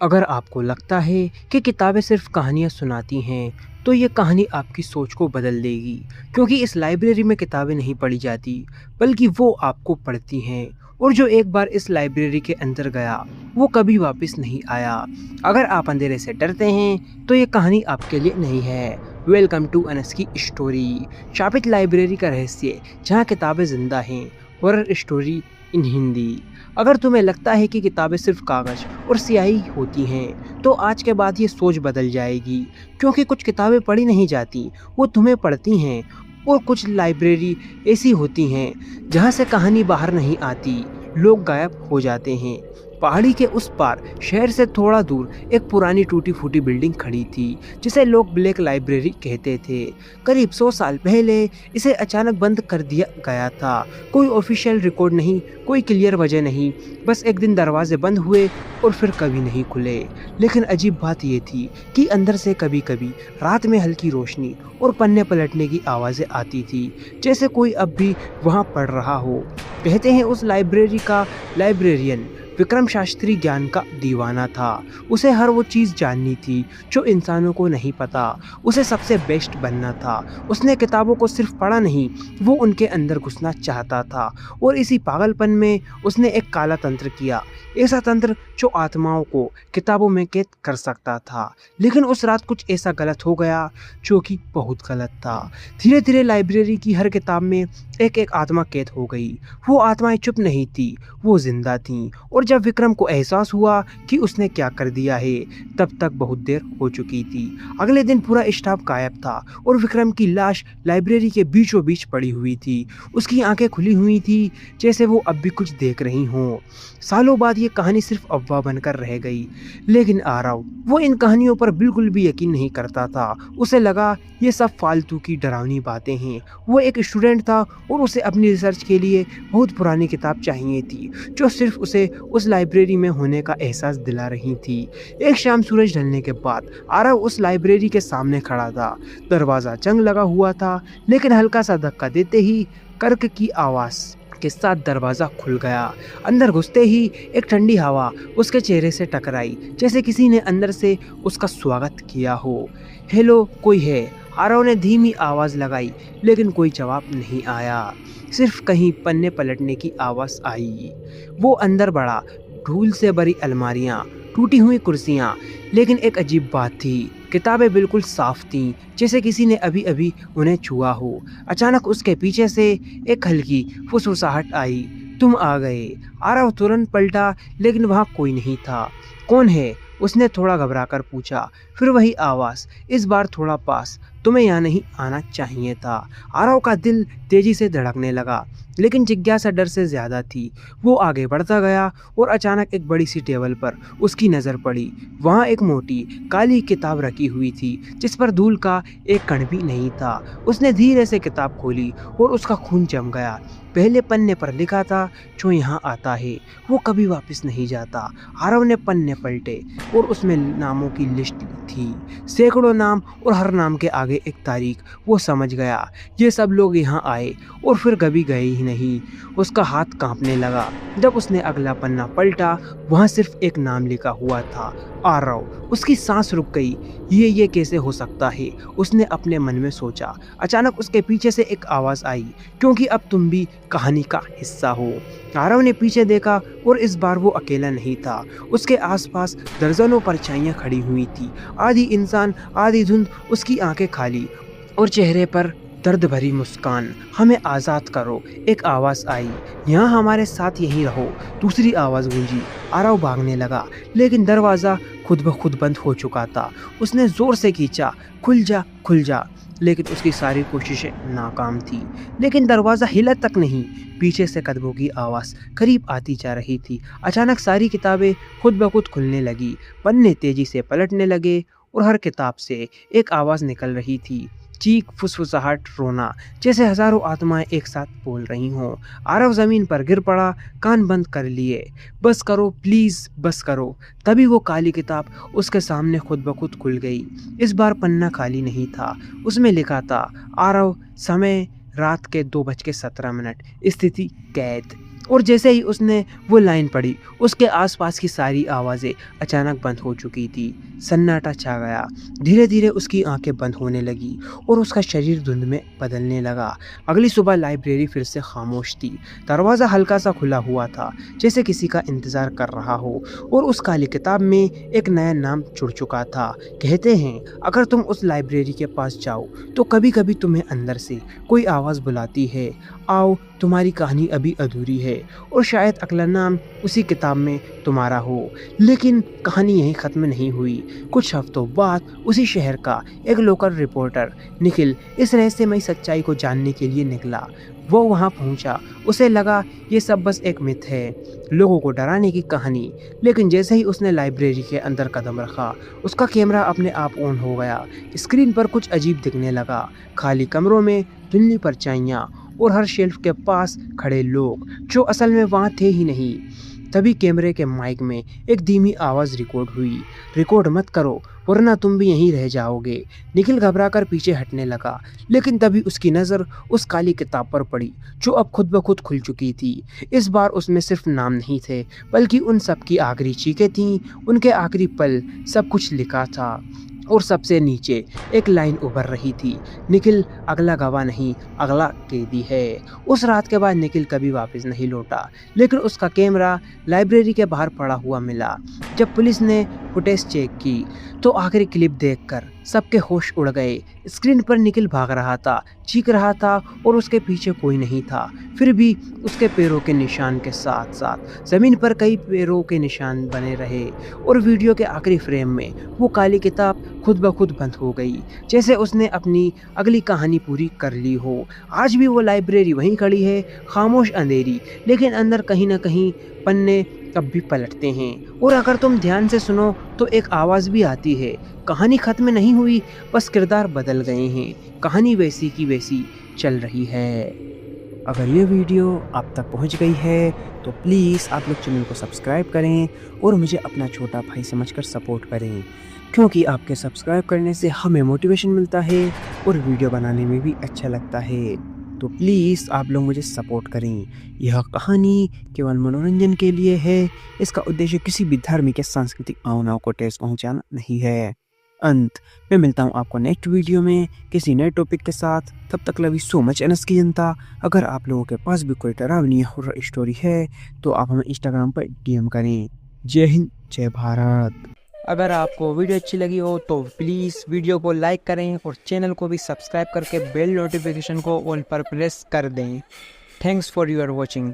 अगर आपको लगता है कि किताबें सिर्फ कहानियाँ सुनाती हैं, तो ये कहानी आपकी सोच को बदल देगी। क्योंकि इस लाइब्रेरी में किताबें नहीं पढ़ी जाती, बल्कि वो आपको पढ़ती हैं। और जो एक बार इस लाइब्रेरी के अंदर गया, वो कभी वापस नहीं आया। अगर आप अंधेरे से डरते हैं, तो ये कहानी आपके लिए नहीं है। वेलकम टू अनस की स्टोरी, शापित लाइब्रेरी का रहस्य, जहाँ किताबें जिंदा हैं। Horror story in Hindi. अगर तुम्हें लगता है कि किताबें सिर्फ कागज और स्याही होती हैं, तो आज के बाद ये सोच बदल जाएगी। क्योंकि कुछ किताबें पढ़ी नहीं जाती, वो तुम्हें पढ़ती हैं। और कुछ लाइब्रेरी ऐसी होती हैं जहाँ से कहानी बाहर नहीं आती, लोग गायब हो जाते हैं। पहाड़ी के उस पार शहर से थोड़ा दूर एक पुरानी टूटी फूटी बिल्डिंग खड़ी थी, जिसे लोग ब्लैक लाइब्रेरी कहते थे। करीब 100 साल पहले इसे अचानक बंद कर दिया गया था। कोई ऑफिशियल रिकॉर्ड नहीं, कोई क्लियर वजह नहीं, बस एक दिन दरवाजे बंद हुए और फिर कभी नहीं खुले। लेकिन अजीब बात ये थी कि अंदर से कभी कभी रात में हल्की रोशनी और पन्ने पलटने की आवाज़ें आती थी, जैसे कोई अब भी वहाँ पढ़ रहा हो। कहते हैं उस लाइब्रेरी का लाइब्रेरियन विक्रम शास्त्री ज्ञान का दीवाना था। उसे हर वो चीज़ जाननी थी जो इंसानों को नहीं पता। उसे सबसे बेस्ट बनना था। उसने किताबों को सिर्फ पढ़ा नहीं, वो उनके अंदर घुसना चाहता था। और इसी पागलपन में उसने एक काला तंत्र किया, ऐसा तंत्र जो आत्माओं को किताबों में कैद कर सकता था। लेकिन उस रात कुछ ऐसा गलत हो गया जो कि बहुत गलत था। धीरे धीरे लाइब्रेरी की हर किताब में एक एक आत्मा कैद हो गई। वो आत्माएं चुप नहीं थी, वो जिंदा थीं। और जब विक्रम को एहसास हुआ कि उसने क्या कर दिया है, तब तक बहुत देर हो चुकी थी। अगले दिन पूरा स्टाफ गायब था और विक्रम की लाश लाइब्रेरी के बीचों बीच पड़ी हुई थी। उसकी आंखें खुली हुई थी, जैसे वो अब भी कुछ देख रही हों। सालों बाद ये कहानी सिर्फ अफवाह बनकर रह गई। लेकिन आरव, वो इन कहानियों पर बिल्कुल भी यकीन नहीं करता था। उसे लगा ये सब फालतू की डरावनी बातें हैं। वो एक स्टूडेंट था और उसे अपनी रिसर्च के लिए बहुत पुरानी किताब चाहिए थी, जो सिर्फ उसे उस लाइब्रेरी में होने का एहसास दिला रही थी। एक शाम सूरज ढलने के बाद आरव उस लाइब्रेरी के सामने खड़ा था। दरवाज़ा जंग लगा हुआ था, लेकिन हल्का सा धक्का देते ही कर्क की आवाज़ के साथ दरवाज़ा खुल गया। अंदर घुसते ही एक ठंडी हवा उसके चेहरे से टकराई, जैसे किसी ने अंदर से उसका स्वागत किया हो। हेलो, कोई है? आरव ने धीमी आवाज़ लगाई, लेकिन कोई जवाब नहीं आया। सिर्फ कहीं पन्ने पलटने की आवाज़ आई। वो अंदर बढ़ा। धूल से भरी अलमारियाँ, टूटी हुई कुर्सियाँ। लेकिन एक अजीब बात थी, किताबें बिल्कुल साफ थीं, जैसे किसी ने अभी अभी उन्हें छुआ हो। अचानक उसके पीछे से एक हल्की फुसफुसाहट आई। तुम आ गए। आरव तुरंत पलटा, लेकिन वहाँ कोई नहीं था। कौन है? उसने थोड़ा घबराकर पूछा। फिर वही आवाज़, इस बार थोड़ा पास। तुम्हें यहाँ नहीं आना चाहिए था। आरव का दिल तेजी से धड़कने लगा, लेकिन जिज्ञासा डर से ज़्यादा थी। वो आगे बढ़ता गया और अचानक एक बड़ी सी टेबल पर उसकी नज़र पड़ी। वहाँ एक मोटी काली किताब रखी हुई थी, जिस पर धूल का एक कण भी नहीं था। उसने धीरे से किताब खोली और उसका खून जम गया। पहले पन्ने पर लिखा था, जो यहाँ आता है वो कभी वापस नहीं जाता। आरव ने पन्ने पलटे और उसमें नामों की लिस्ट थी, सैकड़ों नाम, और हर नाम के आगे एक तारीख। वो समझ गया, ये सब लोग यहाँ आए और फिर कभी गए ही नहीं। उसका हाथ कांपने लगा। जब उसने अगला पन्ना पलटा, वहाँ सिर्फ एक नाम लिखा हुआ था, आरव। उसकी सांस रुक गई। ये कैसे हो सकता है? उसने अपने मन में सोचा। अचानक उसके पीछे से एक आवाज़ आई, क्योंकि अब तुम भी कहानी का हिस्सा हो। आरव ने पीछे देखा और इस बार वो अकेला नहीं था। उसके आसपास दर्जनों परछाइयाँ खड़ी हुई थी, आधी इंसान आधी धुंध। उसकी आंखें खाली और चेहरे पर दर्द भरी मुस्कान। हमें आज़ाद करो, एक आवाज़ आई। यहाँ हमारे साथ यहीं रहो, दूसरी आवाज़ गूंजी। आरव भागने लगा, लेकिन दरवाज़ा खुद ब खुद बंद हो चुका था। उसने ज़ोर से खींचा, खुल जा खुल जा, लेकिन उसकी सारी कोशिशें नाकाम थी। लेकिन दरवाज़ा हिला तक नहीं। पीछे से कदमों की आवाज़ करीब आती जा रही थी। अचानक सारी किताबें खुद ब खुद खुलने लगी, पन्ने तेजी से पलटने लगे और हर किताब से एक आवाज़ निकल रही थी, चीख, फुसफुसाहट, रोना, जैसे हजारों आत्माएं एक साथ बोल रही हों। आरव ज़मीन पर गिर पड़ा, कान बंद कर लिए। बस करो प्लीज़, बस करो। तभी वो काली किताब उसके सामने खुद ब खुद खुल गई। इस बार पन्ना खाली नहीं था, उसमें लिखा था, आरव, समय रात के 2:17, स्थिति कैद। और जैसे ही उसने वो लाइन पढ़ी, उसके आसपास की सारी आवाज़ें अचानक बंद हो चुकी थी। सन्नाटा छा गया। धीरे धीरे उसकी आंखें बंद होने लगी और उसका शरीर धुंध में बदलने लगा। अगली सुबह लाइब्रेरी फिर से खामोश थी। दरवाज़ा हल्का सा खुला हुआ था, जैसे किसी का इंतज़ार कर रहा हो, और उस काली किताब में एक नया नाम जुड़ चुका था। कहते हैं अगर तुम उस लाइब्रेरी के पास जाओ तो कभी कभी तुम्हें अंदर से कोई आवाज़ बुलाती है, आओ तुम्हारी कहानी अभी अधूरी है। और शायद अगला नाम उसी किताब में तुम्हारा हो। लेकिन कहानी यहीं ख़त्म नहीं हुई। कुछ हफ्तों बाद उसी शहर का एक लोकल रिपोर्टर निखिल इस रहस्यमयी सच्चाई को जानने के लिए निकला। वो वहाँ पहुँचा। उसे लगा ये सब बस एक मिथ है, लोगों को डराने की कहानी। लेकिन जैसे ही उसने लाइब्रेरी के अंदर कदम रखा, उसका कैमरा अपने आप ऑन हो गया। स्क्रीन पर कुछ अजीब दिखने लगा। खाली कमरों में धुंधली परछाइयाँ और हर शेल्फ के पास खड़े लोग जो असल में वहाँ थे ही नहीं। तभी कैमरे के माइक में एक धीमी आवाज़ रिकॉर्ड हुई, रिकॉर्ड मत करो वरना तुम भी यहीं रह जाओगे। निखिल घबराकर पीछे हटने लगा, लेकिन तभी उसकी नज़र उस काली किताब पर पड़ी जो अब खुद ब खुद खुल चुकी थी। इस बार उसमें सिर्फ नाम नहीं थे, बल्कि उन सब की आखिरी चीखें थीं, उनके आखिरी पल, सब कुछ लिखा था। और सबसे नीचे एक लाइन उभर रही थी, निखिल अगला गवाह नहीं, अगला कैदी है। उस रात के बाद निखिल कभी वापस नहीं लौटा, लेकिन उसका कैमरा लाइब्रेरी के बाहर पड़ा हुआ मिला। जब पुलिस ने फुटेज चेक की तो आखिरी क्लिप देखकर सबके होश उड़ गए। स्क्रीन पर निखिल भाग रहा था, चीख रहा था, और उसके पीछे कोई नहीं था। फिर भी उसके पैरों के निशान के साथ साथ ज़मीन पर कई पैरों के निशान बने रहे। और वीडियो के आखिरी फ्रेम में वो काली किताब खुद ब खुद बंद हो गई, जैसे उसने अपनी अगली कहानी पूरी कर ली हो। आज भी वो लाइब्रेरी वहीं खड़ी है, खामोश अंधेरी, लेकिन अंदर कहीं ना कहीं पन्ने तब भी पलटते हैं। और अगर तुम ध्यान से सुनो तो एक आवाज़ भी आती है, कहानी ख़त्म नहीं हुई, बस किरदार बदल गए हैं, कहानी वैसी की वैसी चल रही है। अगर ये वीडियो आप तक पहुंच गई है तो प्लीज़ आप लोग चैनल को सब्सक्राइब करें और मुझे अपना छोटा भाई समझकर सपोर्ट करें, क्योंकि आपके सब्सक्राइब करने से हमें मोटिवेशन मिलता है और वीडियो बनाने में भी अच्छा लगता है। तो प्लीज़ आप लोग मुझे सपोर्ट करें। यह कहानी केवल मनोरंजन के लिए है, इसका उद्देश्य किसी भी धार्मिक या सांस्कृतिक भावनाओं को ठेस पहुंचाना नहीं है। अंत मैं मिलता हूं आपको नेक्स्ट वीडियो में किसी नए टॉपिक के साथ। तब तक love you so much NS की जनता। अगर आप लोगों के पास भी कोई डरावनी हॉरर स्टोरी है तो आप हमें इंस्टाग्राम पर डीएम करें। जय हिंद, जय भारत। अगर आपको वीडियो अच्छी लगी हो तो प्लीज़ वीडियो को लाइक करें और चैनल को भी सब्सक्राइब करके बेल नोटिफिकेशन को ऑल पर प्रेस कर दें। Thanks for your watching.